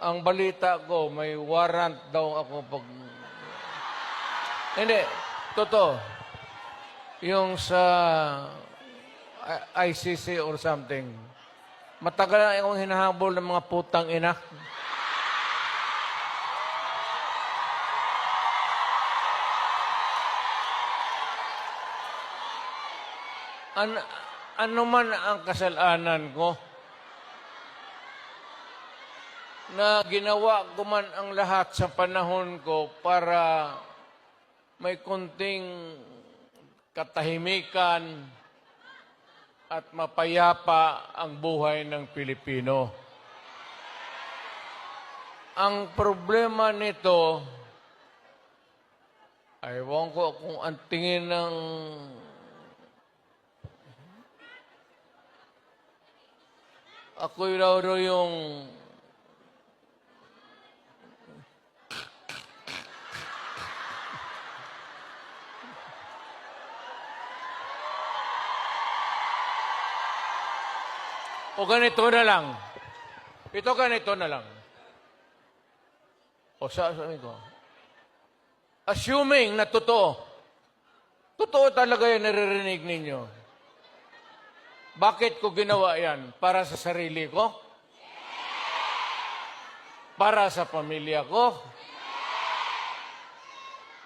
ang balita ko, may warrant daw ako pag... Hindi, totoo. Yung sa ICC or something. Matagal na akong hinahabol ng mga putang ina. Ano man ang kasalanan ko, na ginawa ko man ang lahat sa panahon ko para may konting katahimikan at mapayapa ang buhay ng Pilipino. Ang problema nito, ewan ko kung ang tingin ng ako'y raw yung o ganito na lang. Ito ganito na lang. O sabi ko, assuming na totoo talaga yung naririnig ninyo, bakit ko ginawa yan? Para sa sarili ko? Para sa pamilya ko?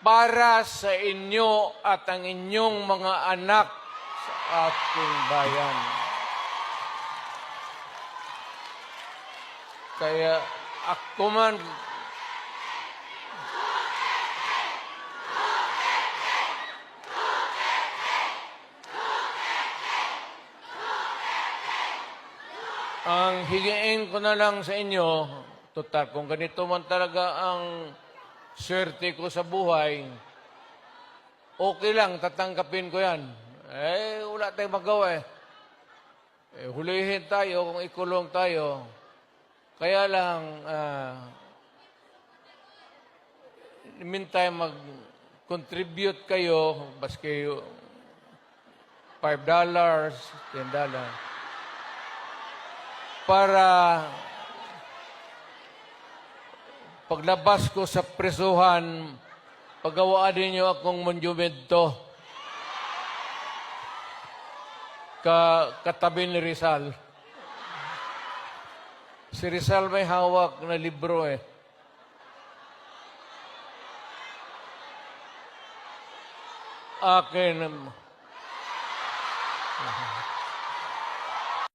Para sa inyo at ang inyong mga anak sa ating bayan. Kaya ako man, ang higiin ko na lang sa inyo, total, kung ganito man talaga ang swerte ko sa buhay, okay lang, tatanggapin ko yan. Wala tayong magawa hulihin tayo kung ikulong tayo. Kaya lang, meantime, mag-contribute kayo, baski $5, $10, para paglabas ko sa presuhan, pagawaan ninyo akong monumento katabi ni Rizal. Si Rizal may hawak na libro Akin.